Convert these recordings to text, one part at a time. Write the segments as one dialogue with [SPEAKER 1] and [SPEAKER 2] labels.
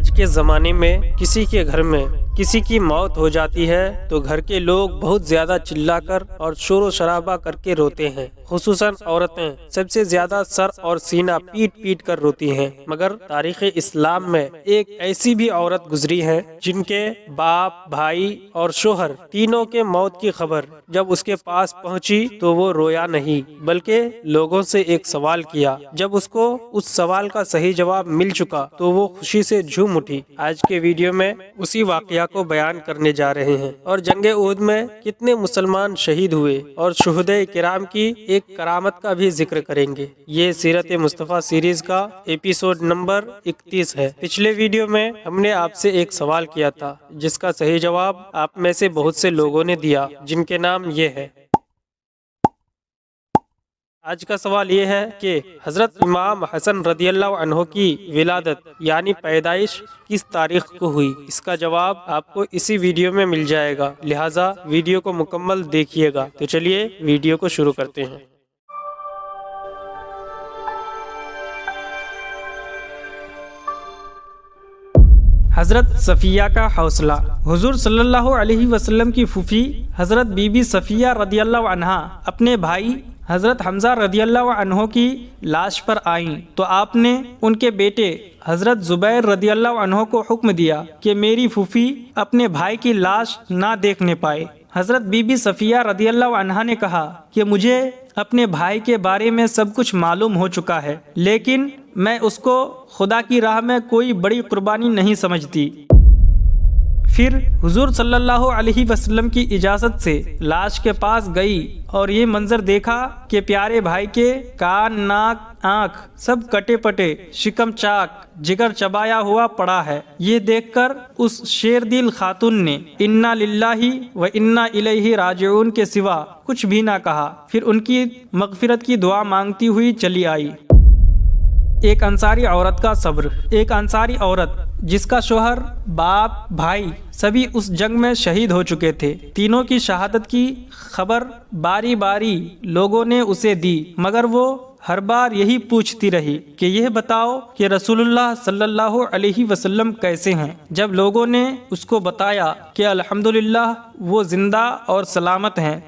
[SPEAKER 1] آج کے زمانے میں کسی کے گھر میں کسی کی موت ہو جاتی ہے تو گھر کے لوگ بہت زیادہ چلا کر اور شور و شرابہ کر کے روتے ہیں، خصوصاً عورتیں سب سے زیادہ سر اور سینہ پیٹ پیٹ کر روتی ہیں۔ مگر تاریخ اسلام میں ایک ایسی بھی عورت گزری ہے جن کے باپ، بھائی اور شوہر تینوں کے موت کی خبر جب اس کے پاس پہنچی تو وہ رویا نہیں بلکہ لوگوں سے ایک سوال کیا۔ جب اس کو اس سوال کا صحیح جواب مل چکا تو وہ خوشی سے جھوم اٹھی۔ آج کے ویڈیو میں اسی واقعہ کو بیان کرنے جا رہے ہیں اور جنگ احد میں کتنے مسلمان شہید ہوئے اور شہداء کرام کی ایک کرامت کا بھی ذکر کریں گے۔ یہ سیرت مصطفیٰ سیریز کا ایپیسوڈ نمبر 31 ہے۔ پچھلے ویڈیو میں ہم نے آپ سے ایک سوال کیا تھا جس کا صحیح جواب آپ میں سے بہت سے لوگوں نے دیا، جن کے نام یہ ہے۔ آج کا سوال یہ ہے کہ حضرت امام حسن رضی اللہ عنہ کی ولادت یعنی پیدائش کس تاریخ کو ہوئی؟ اس کا جواب آپ کو اسی ویڈیو میں مل جائے گا، لہٰذا ویڈیو کو مکمل دیکھیے گا۔ تو چلیے ویڈیو کو شروع کرتے ہیں۔ حضرت صفیہ کا حوصلہ۔ حضور صلی اللہ علیہ وسلم کی پھوپھی حضرت بی بی صفیہ رضی اللہ عنہا اپنے بھائی حضرت حمزہ رضی اللہ عنہ کی لاش پر آئیں تو آپ نے ان کے بیٹے حضرت زبیر رضی اللہ عنہ کو حکم دیا کہ میری پھوپھی اپنے بھائی کی لاش نہ دیکھنے پائے۔ حضرت بی بی صفیہ رضی اللہ عنہا نے کہا کہ مجھے اپنے بھائی کے بارے میں سب کچھ معلوم ہو چکا ہے، لیکن میں اس کو خدا کی راہ میں کوئی بڑی قربانی نہیں سمجھتی۔ پھر حضور صلی اللہ علیہ وسلم کی اجازت سے لاش کے پاس گئی اور یہ منظر دیکھا کہ پیارے بھائی کے کان، ناک، آنکھ سب کٹے پٹے، شکم چاک، جگر چبایا ہوا پڑا ہے۔ یہ دیکھ کر اس شیر دل خاتون نے انا للہ و انا الیہ راجعون کے سوا کچھ بھی نہ کہا، پھر ان کی مغفرت کی دعا مانگتی ہوئی چلی آئی۔ ایک انصاری عورت کا صبر۔ ایک انصاری عورت جس کا شوہر، باپ، بھائی سبھی اس جنگ میں شہید ہو چکے تھے، تینوں کی شہادت کی خبر باری باری لوگوں نے اسے دی، مگر وہ ہر بار یہی پوچھتی رہی کہ یہ بتاؤ کہ رسول اللہ صلی اللہ علیہ وسلم کیسے ہیں۔ جب لوگوں نے اس کو بتایا کہ الحمدللہ وہ زندہ اور سلامت ہیں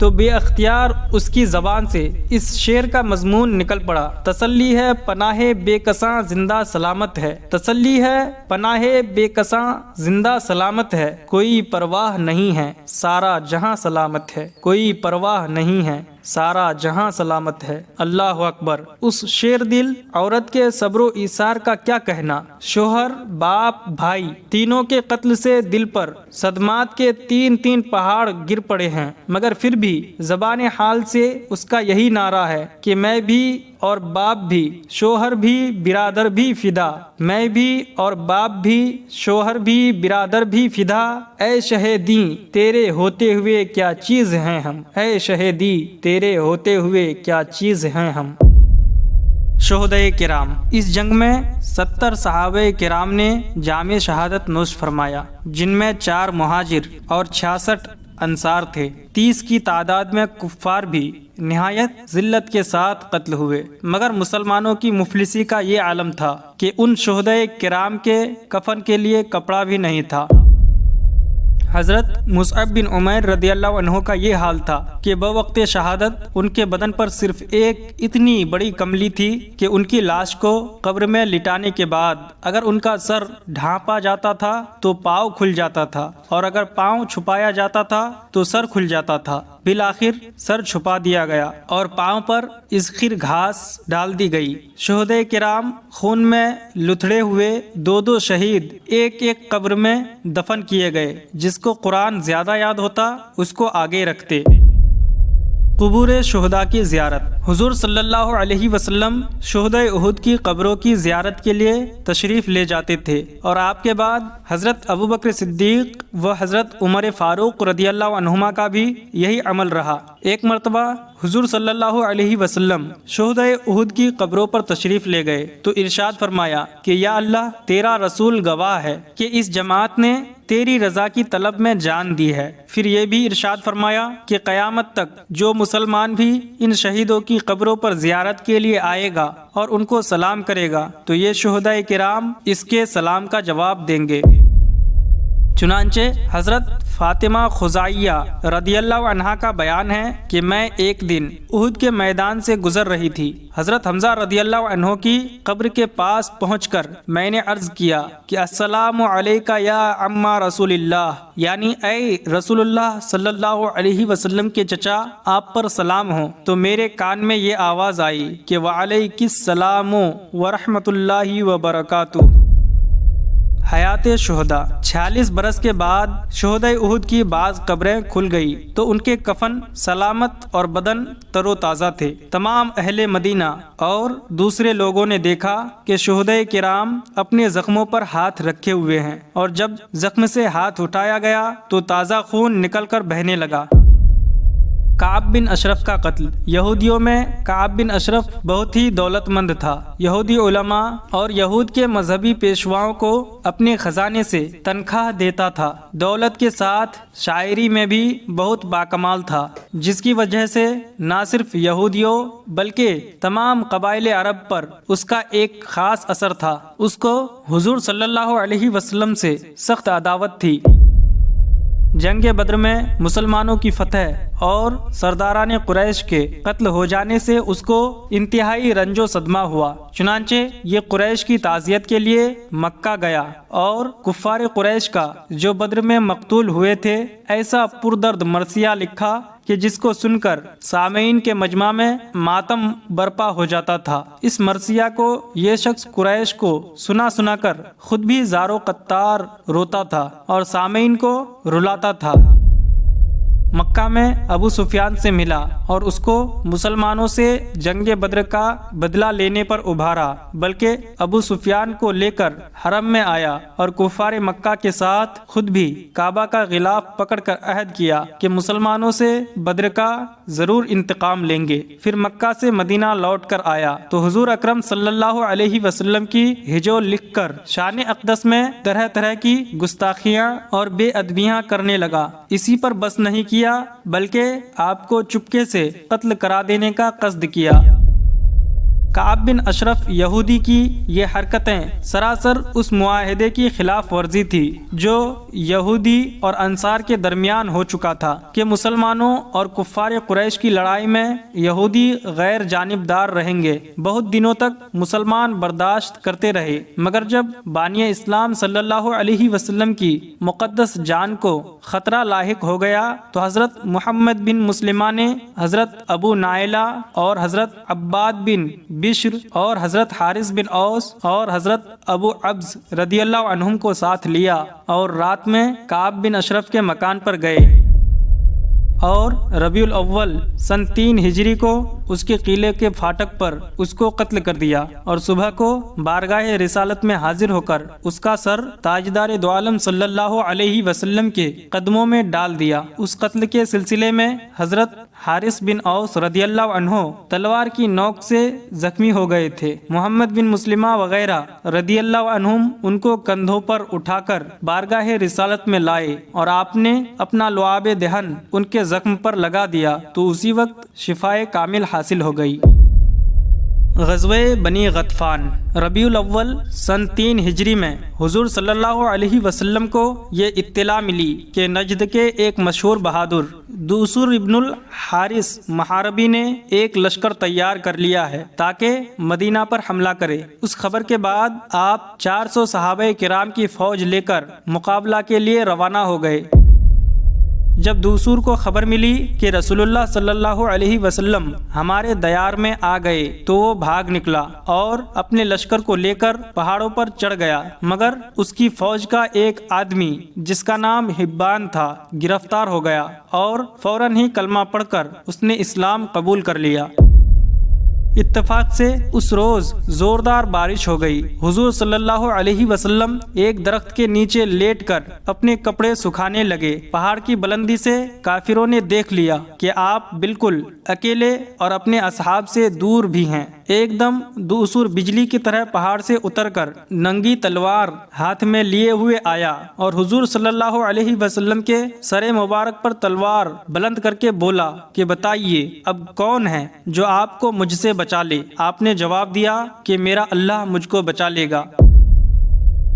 [SPEAKER 1] تو بے اختیار اس کی زبان سے اس شعر کا مضمون نکل پڑا: تسلی ہے پناہ بے کساں زندہ سلامت ہے، تسلی ہے پناہ بے کساں زندہ سلامت ہے، کوئی پرواہ نہیں ہے سارا جہاں سلامت ہے، کوئی پرواہ نہیں ہے سارا جہاں سلامت ہے۔ اللہ اکبر۔ اس شیر دل عورت کے صبر و ایثار کا کیا کہنا۔ شوہر، باپ، بھائی تینوں کے قتل سے دل پر صدمات کے تین پہاڑ گر پڑے ہیں، مگر پھر بھی زبان حال سے اس کا یہی نعرہ ہے کہ میں بھی اور باپ بھی، شوہر بھی، برادر بھی فدا، میں بھی اور باپ بھی، شوہر بھی، برادر بھی فدا، اے شہیدی تیرے ہوتے ہوئے کیا چیز ہیں ہم، اے شہیدی تیرے ہوتے ہوئے کیا چیز ہیں ہم۔ شہداء کرام۔ اس جنگ میں 70 صحابہ کرام نے جام شہادت نوش فرمایا، جن میں 4 مہاجر اور 66 انصار تھے۔ 30 کی تعداد میں کفار بھی نہایت ذلت کے ساتھ قتل ہوئے، مگر مسلمانوں کی مفلسی کا یہ عالم تھا کہ ان شہداء کرام کے کفن کے لیے کپڑا بھی نہیں تھا۔ حضرت مصعب بن عمیر رضی اللہ عنہ کا یہ حال تھا کہ بوقت شہادت ان کے بدن پر صرف ایک اتنی بڑی کملی تھی کہ ان کی لاش کو قبر میں لٹانے کے بعد اگر ان کا سر ڈھانپا جاتا تھا تو پاؤں کھل جاتا تھا، اور اگر پاؤں چھپایا جاتا تھا تو سر کھل جاتا تھا۔ بالآخر سر چھپا دیا گیا اور پاؤں پر اذخر گھاس ڈال دی گئی۔ شہداء کرام خون میں لتھڑے ہوئے 2 شہید ایک قبر میں دفن کیے گئے۔ جس کو قرآن زیادہ یاد ہوتا اس کو آگے رکھتے۔ قبور شہداء کی زیارت۔ حضور صلی اللہ علیہ وسلم شہداء احد کی قبروں کی زیارت کے لیے تشریف لے جاتے تھے، اور آپ کے بعد حضرت ابوبکر صدیق و حضرت عمر فاروق رضی اللہ عنہما کا بھی یہی عمل رہا۔ ایک مرتبہ حضور صلی اللہ علیہ وسلم شہداء احد کی قبروں پر تشریف لے گئے تو ارشاد فرمایا کہ یا اللہ، تیرا رسول گواہ ہے کہ اس جماعت نے تیری رضا کی طلب میں جان دی ہے۔ پھر یہ بھی ارشاد فرمایا کہ قیامت تک جو مسلمان بھی ان شہیدوں کی قبروں پر زیارت کے لیے آئے گا اور ان کو سلام کرے گا تو یہ شہداء کرام اس کے سلام کا جواب دیں گے۔ چنانچہ حضرت فاطمہ خزائیہ رضی اللہ عنہا کا بیان ہے کہ میں ایک دن احد کے میدان سے گزر رہی تھی۔ حضرت حمزہ رضی اللہ عنہ کی قبر کے پاس پہنچ کر میں نے عرض کیا کہ السلام علیکہ یا عمّا رسول اللہ، یعنی اے رسول اللہ صلی اللہ علیہ وسلم کے چچا، آپ پر سلام ہو۔ تو میرے کان میں یہ آواز آئی کہ وعلیک السلام ورحمۃ اللہ وبرکاتہ۔ حیات شہداء 46 برس کے بعد شہداء احد کی بعض قبریں کھل گئی تو ان کے کفن سلامت اور بدن تر و تازہ تھے۔ تمام اہل مدینہ اور دوسرے لوگوں نے دیکھا کہ شہداء کرام اپنے زخموں پر ہاتھ رکھے ہوئے ہیں، اور جب زخم سے ہاتھ اٹھایا گیا تو تازہ خون نکل کر بہنے لگا۔ کعب بن اشرف کا قتل۔ یہودیوں میں کعب بن اشرف بہت ہی دولت مند تھا۔ یہودی علماء اور یہود کے مذہبی پیشواؤں کو اپنے خزانے سے تنخواہ دیتا تھا۔ دولت کے ساتھ شاعری میں بھی بہت باکمال تھا، جس کی وجہ سے نہ صرف یہودیوں بلکہ تمام قبائل عرب پر اس کا ایک خاص اثر تھا۔ اس کو حضور صلی اللہ علیہ وسلم سے سخت عداوت تھی۔ جنگ بدر میں مسلمانوں کی فتح اور سرداران قریش کے قتل ہو جانے سے اس کو انتہائی رنج و صدمہ ہوا۔ چنانچہ یہ قریش کی تعزیت کے لیے مکہ گیا اور کفار قریش کا جو بدر میں مقتول ہوئے تھے ایسا پردرد مرثیہ لکھا کہ جس کو سن کر سامعین کے مجمع میں ماتم برپا ہو جاتا تھا۔ اس مرثیہ کو یہ شخص قریش کو سنا سنا کر خود بھی زار و قطار روتا تھا اور سامعین کو رلاتا تھا۔ مکہ میں ابو سفیان سے ملا اور اس کو مسلمانوں سے جنگ بدر کا بدلہ لینے پر ابھارا، بلکہ ابو سفیان کو لے کر حرم میں آیا اور کفار مکہ کے ساتھ خود بھی کعبہ کا غلاف پکڑ کر عہد کیا کہ مسلمانوں سے بدر کا ضرور انتقام لیں گے۔ پھر مکہ سے مدینہ لوٹ کر آیا تو حضور اکرم صلی اللہ علیہ وسلم کی ہجو لکھ کر شان اقدس میں طرح طرح کی گستاخیاں اور بے ادبیاں کرنے لگا۔ اسی پر بس نہیں کیا بلکہ آپ کو چپکے سے قتل کرا دینے کا قصد کیا۔ کعب بن اشرف یہودی کی یہ حرکتیں سراسر اس معاہدے کی خلاف ورزی تھی جو یہودی اور انصار کے درمیان ہو چکا تھا کہ مسلمانوں اور کفار قریش کی لڑائی میں یہودی غیر جانبدار رہیں گے۔ بہت دنوں تک مسلمان برداشت کرتے رہے، مگر جب بانی اسلام صلی اللہ علیہ وسلم کی مقدس جان کو خطرہ لاحق ہو گیا تو حضرت محمد بن مسلمہ نے حضرت ابو نائلہ اور حضرت عباد بن بشر اور حضرت حارث بن اوس اور حضرت ابو عبز رضی اللہ عنہم کو ساتھ لیا اور رات میں کعب بن اشرف کے مکان پر گئے اور ربیع الاول سن 3 ہجری کو اس کے قلعے کے پھاٹک پر اس کو قتل کر دیا اور صبح کو بارگاہ رسالت میں حاضر ہو کر اس کا سر تاجدار دو عالم صلی اللہ علیہ وسلم کے قدموں میں ڈال دیا۔ اس قتل کے سلسلے میں حضرت حارث بن اوس رضی اللہ عنہ تلوار کی نوک سے زخمی ہو گئے تھے۔ محمد بن مسلمہ وغیرہ رضی اللہ عنہم ان کو کندھوں پر اٹھا کر بارگاہ رسالت میں لائے اور آپ نے اپنا لعاب دہن ان کے زخم پر لگا دیا تو اسی وقت شفائے کامل حاصل ہو گئی۔ غزوہ بنی غطفان۔ ربیع الاول سن 3 ہجری میں حضور صلی اللہ علیہ وسلم کو یہ اطلاع ملی کہ نجد کے ایک مشہور بہادر دوسر ابن الحارث محاربی نے ایک لشکر تیار کر لیا ہے تاکہ مدینہ پر حملہ کرے۔ اس خبر کے بعد آپ 400 صحابہ کرام کی فوج لے کر مقابلہ کے لیے روانہ ہو گئے۔ جب دوسور کو خبر ملی کہ رسول اللہ صلی اللہ علیہ وسلم ہمارے دیار میں آ گئے تو وہ بھاگ نکلا اور اپنے لشکر کو لے کر پہاڑوں پر چڑھ گیا، مگر اس کی فوج کا ایک آدمی جس کا نام حبان تھا گرفتار ہو گیا اور فوراً ہی کلمہ پڑھ کر اس نے اسلام قبول کر لیا۔ اتفاق سے اس روز زوردار بارش ہو گئی۔ حضور صلی اللہ علیہ وسلم ایک درخت کے نیچے لیٹ کر اپنے کپڑے سکھانے لگے۔ پہاڑ کی بلندی سے کافروں نے دیکھ لیا کہ آپ بالکل اکیلے اور اپنے اصحاب سے دور بھی ہیں۔ ایک دم دوسر بجلی کی طرح پہاڑ سے اتر کر ننگی تلوار ہاتھ میں لیے ہوئے آیا اور حضور صلی اللہ علیہ وسلم کے سر مبارک پر تلوار بلند کر کے بولا کہ بتائیے اب کون ہے جو آپ کو مجھ سے بچا لے؟ آپ نے جواب دیا کہ میرا اللہ مجھ کو بچا لے گا۔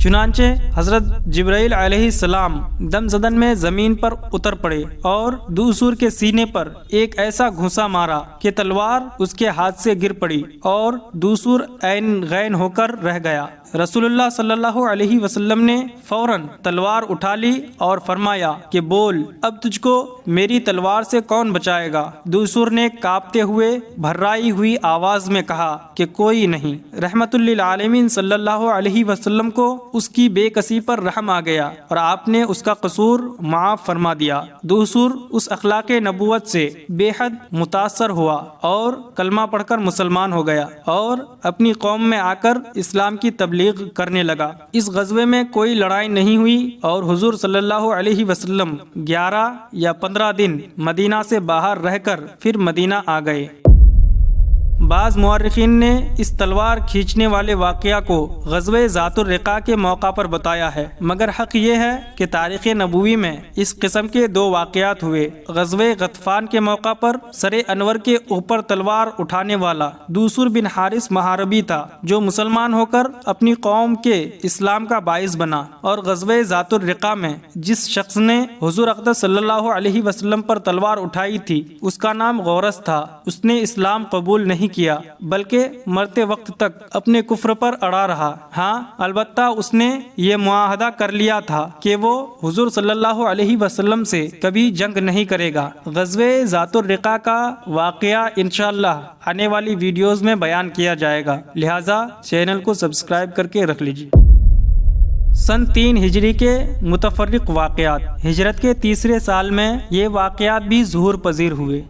[SPEAKER 1] چنانچہ حضرت جبرائیل علیہ السلام دم زدن میں زمین پر اتر پڑے اور دوسر کے سینے پر ایک ایسا گھونسا مارا کہ تلوار اس کے ہاتھ سے گر پڑی اور دوسر عین غین ہو کر رہ گیا۔ رسول اللہ صلی اللہ علیہ وسلم نے فوراً تلوار اٹھا لی اور فرمایا کہ بول، اب تجھ کو میری تلوار سے کون بچائے گا؟ دوسر نے کانپتے ہوئے بھرائی ہوئی آواز میں کہا کہ کوئی نہیں۔ رحمت للعالمین صلی اللہ علیہ وسلم کو اس کی بے کسی پر رحم آ گیا اور آپ نے اس کا قصور معاف فرما دیا۔ دوسر اس اخلاق نبوت سے بے حد متاثر ہوا اور کلمہ پڑھ کر مسلمان ہو گیا اور اپنی قوم میں آ کر اسلام کی تبلیغ کرنے لگا۔ اس غزوے میں کوئی لڑائی نہیں ہوئی اور حضور صلی اللہ علیہ وسلم 11 یا 15 دن مدینہ سے باہر رہ کر پھر مدینہ آ گئے۔ بعض مورخین نے اس تلوار کھینچنے والے واقعہ کو غزوہ ذات الرقاع کے موقع پر بتایا ہے، مگر حق یہ ہے کہ تاریخ نبوی میں اس قسم کے 2 واقعات ہوئے۔ غزوہ غطفان کے موقع پر سر انور کے اوپر تلوار اٹھانے والا دوسر بن حارث محاربی تھا جو مسلمان ہو کر اپنی قوم کے اسلام کا باعث بنا، اور غزوہ ذات الرقاع میں جس شخص نے حضور اقدس صلی اللہ علیہ وسلم پر تلوار اٹھائی تھی اس کا نام غورث تھا۔ اس نے اسلام قبول نہیں کیا بلکہ مرتے وقت تک اپنے کفر پر اڑا رہا۔ ہاں البتہ اس نے یہ معاہدہ کر لیا تھا کہ وہ حضور صلی اللہ علیہ وسلم سے کبھی جنگ نہیں کرے گا۔ غزوہ ذات الرقاع کا واقعہ انشاءاللہ آنے والی ویڈیوز میں بیان کیا جائے گا، لہٰذا چینل کو سبسکرائب کر کے رکھ لیجیے۔ سن 3 ہجری کے متفرق واقعات۔ ہجرت کے تیسرے سال میں یہ واقعات بھی ظہور پذیر ہوئے۔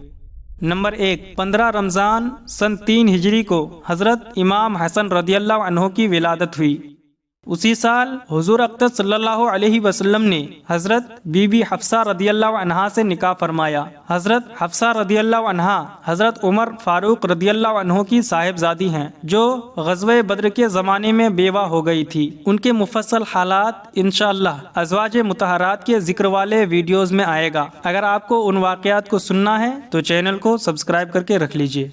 [SPEAKER 1] نمبر 1، 15 رمضان سن 3 ہجری کو حضرت امام حسن رضی اللہ عنہ کی ولادت ہوئی۔ اسی سال حضور اقدس صلی اللہ علیہ وسلم نے حضرت بی بی حفصہ رضی اللہ عنہا سے نکاح فرمایا۔ حضرت حفصہ رضی اللہ عنہا حضرت عمر فاروق رضی اللہ عنہ کی صاحبزادی ہیں جو غزوہ بدر کے زمانے میں بیوہ ہو گئی تھی۔ ان کے مفصل حالات انشاءاللہ ازواج مطہرات کے ذکر والے ویڈیوز میں آئے گا۔ اگر آپ کو ان واقعات کو سننا ہے تو چینل کو سبسکرائب کر کے رکھ لیجیے۔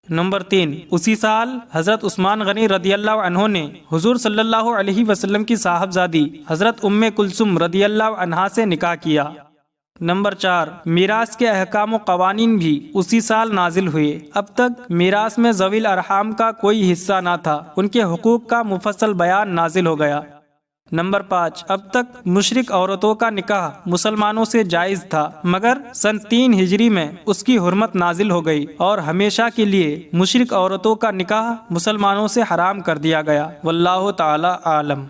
[SPEAKER 1] نمبر 3، اسی سال حضرت عثمان غنی رضی اللہ عنہ نے حضور صلی اللہ علیہ وسلم کی صاحبزادی حضرت ام کلثوم رضی اللہ عنہا سے نکاح کیا۔ نمبر 4، میراث کے احکام و قوانین بھی اسی سال نازل ہوئے۔ اب تک میراث میں ذوی الارحام کا کوئی حصہ نہ تھا، ان کے حقوق کا مفصل بیان نازل ہو گیا۔ نمبر 5، اب تک مشرک عورتوں کا نکاح مسلمانوں سے جائز تھا، مگر سن 3 ہجری میں اس کی حرمت نازل ہو گئی اور ہمیشہ کے لیے مشرک عورتوں کا نکاح مسلمانوں سے حرام کر دیا گیا۔ واللہ تعالی عالم۔